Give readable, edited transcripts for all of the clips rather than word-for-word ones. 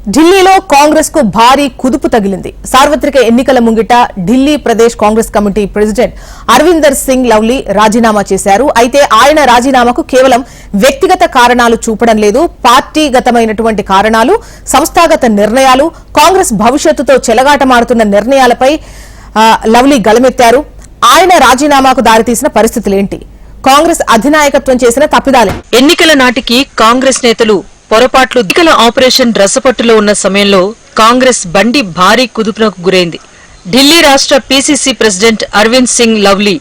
ఢిల్లీలో కాంగ్రెస్ కు భారీ కుదుపు తగిలింది. సార్వత్రిక ఎన్నికల ముంగిట Delhi Pradesh Congress committee president Arvinder Singh lovely రాజీనామా చేశారు. అయితే ఆయన రాజీనామాకు కేవలం వ్యక్తిగత కారణాలు చూపడం లేదు. పార్టీగతమైనటువంటి కారణాలు, సంస్థాగత నిర్ణయాలు, కాంగ్రెస్ భవిష్యత్తుతో చెలగాటమాడుతున్న నిర్ణయాలపై లవ్లీ గళమెత్తారు. ఆయన రాజీనామాకు దారితీసిన పరిస్థితులేంటి? కాంగ్రెస్ అధినాయకత్వం చేసిన తప్పిదాలే. ఎన్నికల నాటికి కాంగ్రెస్ నేతలు పొరపాట్లు ఎన్నికల ఆపరేషన్ రసపట్టులో ఉన్న సమయంలో కాంగ్రెస్ బండి భారీ కుదుపునకు గురైంది. ఢిల్లీ రాష్ట్ర పీసీసీ ప్రెసిడెంట్ అరవింద్ సింగ్ లవ్లీ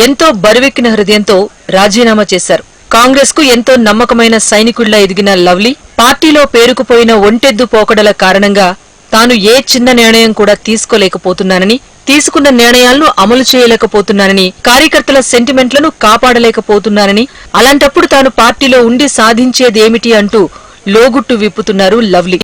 ఎంతో బరువెక్కిన హృదయంతో రాజీనామా చేశారు. కాంగ్రెస్ కు ఎంతో నమ్మకమైన సైనికుడిలా ఎదిగిన లవ్లీ పార్టీలో పేరుకుపోయిన ఒంటెద్దు పోకడల కారణంగా తాను ఏ చిన్న నిర్ణయం కూడా తీసుకోలేకపోతున్నానని, తీసుకున్న నిర్ణయాలను అమలు చేయలేకపోతున్నానని, కార్యకర్తల సెంటిమెంట్లను కాపాడలేకపోతున్నానని, అలాంటప్పుడు తాను పార్టీలో ఉండి సాధించేదేమిటి అంటూ లోగుట్టు విప్పుతున్నారు లవ్లీ.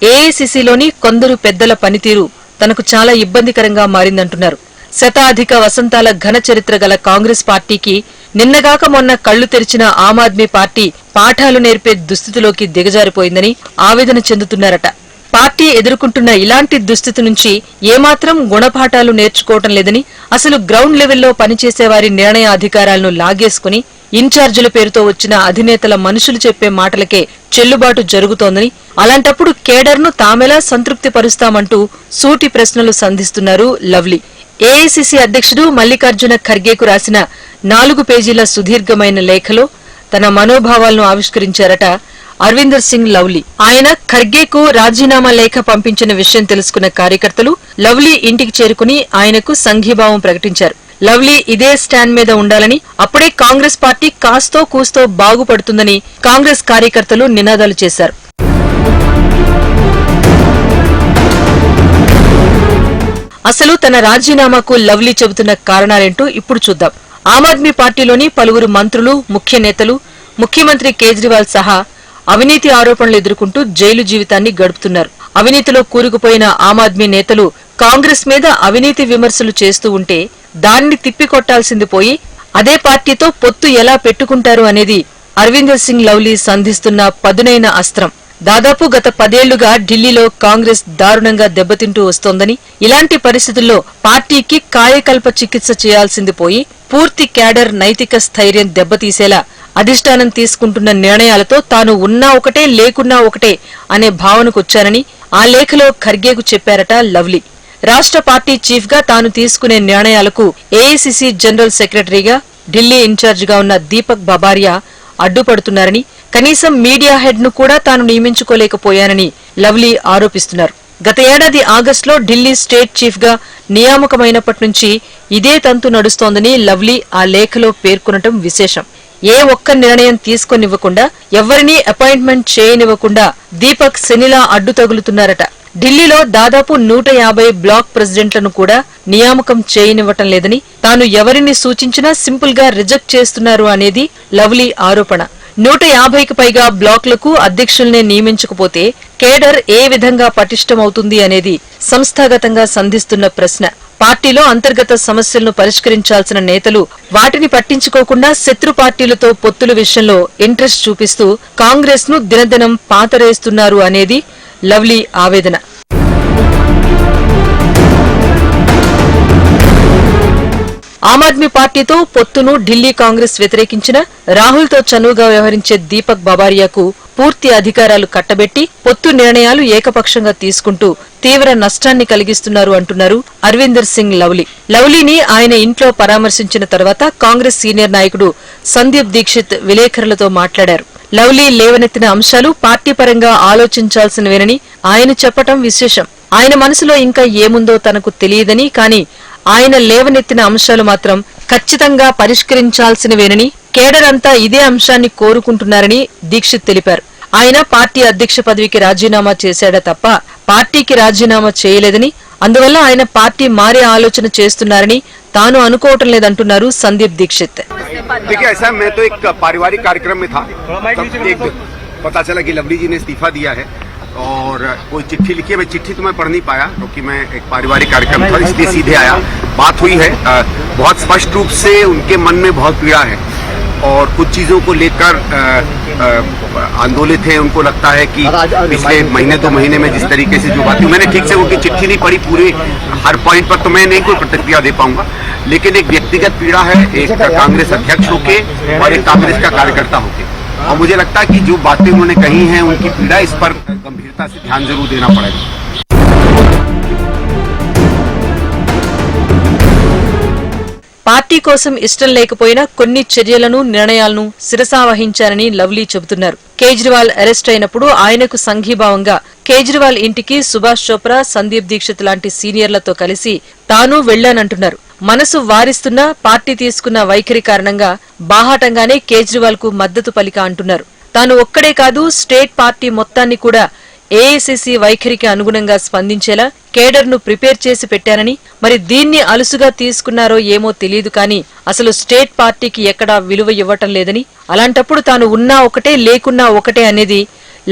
ఏఐసీసీలోని కొందరు పెద్దల పనితీరు తనకు చాలా ఇబ్బందికరంగా మారిందంటున్నారు. శతాధిక వసంతాల ఘన చరిత్ర గల కాంగ్రెస్ పార్టీకి నిన్నగాక మొన్న కళ్లు తెరిచిన ఆమ్ ఆద్మీ పార్టీ పాఠాలు నేర్పే దుస్థితిలోకి దిగజారిపోయిందని ఆవేదన చెందుతున్నారట. పార్టీ ఎదుర్కొంటున్న ఇలాంటి దుస్థితి నుంచి ఏమాత్రం గుణపాఠాలు నేర్చుకోవటం లేదని, అసలు గ్రౌండ్ లెవెల్లో పనిచేసేవారి నిర్ణయ అధికారాలను లాగేసుకుని ఇన్ఛార్జీల పేరుతో వచ్చిన అధినేతల మనుషులు చెప్పే మాటలకే చెల్లుబాటు జరుగుతోందని, అలాంటప్పుడు కేడర్ను తామెలా సంతృప్తి పరుస్తామంటూ సూటి ప్రశ్నలు సంధిస్తున్నారు లవ్లీ. ఏఐసీసీ అధ్యక్షుడు మల్లికార్జున ఖర్గేకు రాసిన 4 పేజీల సుదీర్ఘమైన లేఖలో తన మనోభావాలను ఆవిష్కరించారట అరవిందర్ సింగ్ లవ్లీ. ఆయన ఖర్గేకు రాజీనామా లేఖ పంపించిన విషయం తెలుసుకున్న కార్యకర్తలు లవ్లీ ఇంటికి చేరుకుని ఆయనకు సంఘీభావం ప్రకటించారు. లవ్లీ ఇదే స్టాండ్ మీద ఉండాలని, అప్పుడే కాంగ్రెస్ పార్టీ కాస్తో కూస్తో బాగుపడుతుందని కాంగ్రెస్ కార్యకర్తలు నినాదాలు చేశారు. అసలు తన రాజీనామాకు లవ్లీ చెబుతున్న కారణాలేంటో ఇప్పుడు చూద్దాం. ఆమ్ ఆద్మీ పార్టీలోని పలువురు మంత్రులు, ముఖ్య నేతలు, ముఖ్యమంత్రి కేజ్రీవాల్ సహా అవినీతి ఆరోపణలు ఎదుర్కొంటూ జైలు జీవితాన్ని గడుపుతున్నారు. అవినీతిలో కూరుకుపోయిన ఆమ్ ఆద్మీ నేతలు కాంగ్రెస్ మీద అవినీతి విమర్శలు చేస్తూ ఉంటే దాన్ని తిప్పికొట్టాల్సింది పోయి అదే పార్టీతో పొత్తు ఎలా పెట్టుకుంటారు అనేది అరవిందర్ సింగ్ లవ్లీ సంధిస్తున్న పదునైన అస్త్రం. దాదాపు గత 10 ఏళ్లుగా ఢిల్లీలో కాంగ్రెస్ దారుణంగా దెబ్బతింటూ వస్తోందని, ఇలాంటి పరిస్థితుల్లో పార్టీకి కాయకల్ప చికిత్స చేయాల్సింది పోయి పూర్తి క్యాడర్ నైతిక స్థైర్యం దెబ్బతీసేలా అధిష్టానం తీసుకుంటున్న నిర్ణయాలతో తాను ఉన్నా ఒకటే లేకున్నా ఒకటే అనే భావనకొచ్చానని ఆ లేఖలో ఖర్గేకు చెప్పారట లవ్లీ. రాష్ట్ర పార్టీ చీఫ్ గా తాను తీసుకునే నిర్ణయాలకు ఏఐసీసీ జనరల్ సెక్రటరీగా ఢిల్లీ ఇన్ఛార్జిగా ఉన్న దీపక్ బాబారియా అడ్డుపడుతున్నారని, కనీసం మీడియా హెడ్ ను కూడా తాను నియమించుకోలేకపోయానని లవ్లీ ఆరోపిస్తున్నారు. గత ఏడాది ఆగస్టులో ఢిల్లీ స్టేట్ చీఫ్ గా నియామకమైనప్పటి నుంచి ఇదే తంతు నడుస్తోందని లవ్లీ ఆ లేఖలో పేర్కొనటం విశేషం. ఏ ఒక్క నిర్ణయం తీసుకొనివ్వకుండా, ఎవరినీ అపాయింట్మెంట్ చేయనివ్వకుండా దీపక్ శనిలా అడ్డు తగులుతున్నారట. ఢిల్లీలో దాదాపు 150 బ్లాక్ ప్రెసిడెంట్లను కూడా నియామకం చేయనివ్వటం లేదని, తాను ఎవరిని సూచించినా సింపుల్ గా రిజెక్ట్ చేస్తున్నారు అనేది లవ్లీ ఆరోపణ. 150కి పైగా బ్లాక్లకు అధ్యక్షుల్నే నియమించకపోతే కేడర్ ఏ విధంగా పటిష్టమవుతుంది అనేది సంస్థాగతంగా సంధిస్తున్న ప్రశ్న. పార్టీలో అంతర్గత సమస్యలను పరిష్కరించాల్సిన నేతలు వాటిని పట్టించుకోకుండా శత్రు పార్టీలతో పొత్తుల విషయంలో ఇంట్రెస్ట్ చూపిస్తూ కాంగ్రెస్ ను దినదినం పాతరేస్తున్నారు అనేది లవ్లీ ఆవేదన. ఆమ్ ఆద్మీ పార్టీతో పొత్తును ఢిల్లీ కాంగ్రెస్ వ్యతిరేకించిన రాహుల్తో చనువుగా వ్యవహరించే దీపక్ బాబారియాకు పూర్తి అధికారాలు కట్టబెట్టి పొత్తు నిర్ణయాలు ఏకపక్షంగా తీసుకుంటూ తీవ్ర నష్టాన్ని కలిగిస్తున్నారు అంటున్నారు అరవిందర్ సింగ్ లవ్లీ. లవ్లీని ఆయన ఇంట్లో పరామర్శించిన తర్వాత కాంగ్రెస్ సీనియర్ నాయకుడు సందీప్ దీక్షిత్ విలేకరులతో మాట్లాడారు. లవ్లీ లేవనెత్తిన అంశాలు పార్టీ పరంగా ఆలోచించాల్సినవేనని ఆయన చెప్పటం విశేషం. ఆయన మనసులో ఇంకా ఏముందో తనకు తెలియదని, కానీ ఆయన లేవనెత్తిన అంశాలు మాత్రం ఖచ్చితంగా పరిష్కరించాల్సినవేనని, కేడర్ అంతా ఇదే అంశాన్ని కోరుకుంటున్నారని దీక్షిత్ తెలిపారు. ఆయన పార్టీ అధ్యక్ష పదవికి రాజీనామా చేశాడా తప్ప పార్టీకి రాజీనామా చేయలేదని, అందువల్ల ఆయన పార్టీ మారే ఆలోచన చేస్తున్నారని తాను అనుకోవటం లేదంటున్నారు సందీప్ దీక్షిత్. और कोई चिट्ठी लिखी है, मैं चिट्ठी तो मैं पढ़ नहीं पाया क्योंकि मैं एक पारिवारिक कार्यक्रम था, इसलिए सीधे आया. बात हुई है, बहुत स्पष्ट रूप से उनके मन में बहुत पीड़ा है और कुछ चीजों को लेकर आंदोलित है। उनको लगता है कि पिछले महीने 2 महीने में जिस तरीके से जो बात, मैंने ठीक से उनकी चिट्ठी नहीं पढ़ी पूरे हर पॉइंट पर, तो मैं नहीं कोई प्रतिक्रिया दे पाऊंगा, लेकिन एक व्यक्तिगत पीड़ा है एक कांग्रेस अध्यक्ष होके और एक कांग्रेस का कार्यकर्ता होके, और मुझे लगता है कि जो बातें उन्होंने कही हैं उनकी पीड़ा, इस पर गंभीरता से ध्यान जरूर देना पड़ेगा। పార్టీ కోసం ఇష్టం లేకపోయినా కొన్ని చర్యలను నిర్ణయాలను శిరసావహించారని లవ్లీ చెబుతున్నారు. కేజ్రీవాల్ అరెస్ట్ అయినప్పుడు ఆయనకు సంఘీభావంగా కేజ్రీవాల్ ఇంటికి సుభాష్ చోప్రా, సందీప్ దీక్షిత్ లాంటి సీనియర్లతో కలిసి తాను వెళ్లానంటున్నారు. మనసు వారిస్తున్నా పార్టీ తీసుకున్న వైఖరి కారణంగా బాహాటంగానే కేజ్రీవాల్ కు మద్దతు పలికా అంటున్నారు. తాను ఒక్కడే కాదు, స్టేట్ పార్టీ మొత్తాన్ని కూడా ఏఐసీసీ వైఖరికి అనుగుణంగా స్పందించేలా కేడర్ ను ప్రిపేర్ చేసి పెట్టారని, మరి దీన్ని అలుసుగా తీసుకున్నారో ఏమో తెలియదు కానీ అసలు స్టేట్ పార్టీకి ఎక్కడా విలువ ఇవ్వటం లేదని, అలాంటప్పుడు తాను ఉన్నా ఒకటే లేకున్నా ఒకటే అనేది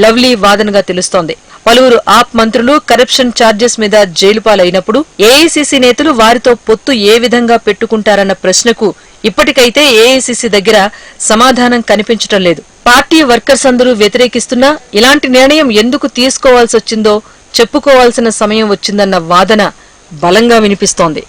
లవ్లీ వాదనగా తెలుస్తోంది. పలువురు ఆప్ మంత్రులు కరప్షన్ ఛార్జెస్ మీద జైలు పాలైనప్పుడు ఏఐసీసీ నేతలు వారితో పొత్తు ఏ విధంగా పెట్టుకుంటారన్న ప్రశ్నకు ఇప్పటికైతే ఏఐసీసీ దగ్గర సమాధానం కనిపించటం లేదు. పార్టీ వర్కర్స్ అందరూ వ్యతిరేకిస్తున్నా ఇలాంటి నిర్ణయం ఎందుకు తీసుకోవాల్సొచ్చిందో చెప్పుకోవాల్సిన సమయం వచ్చిందన్న వాదన బలంగా వినిపిస్తోంది.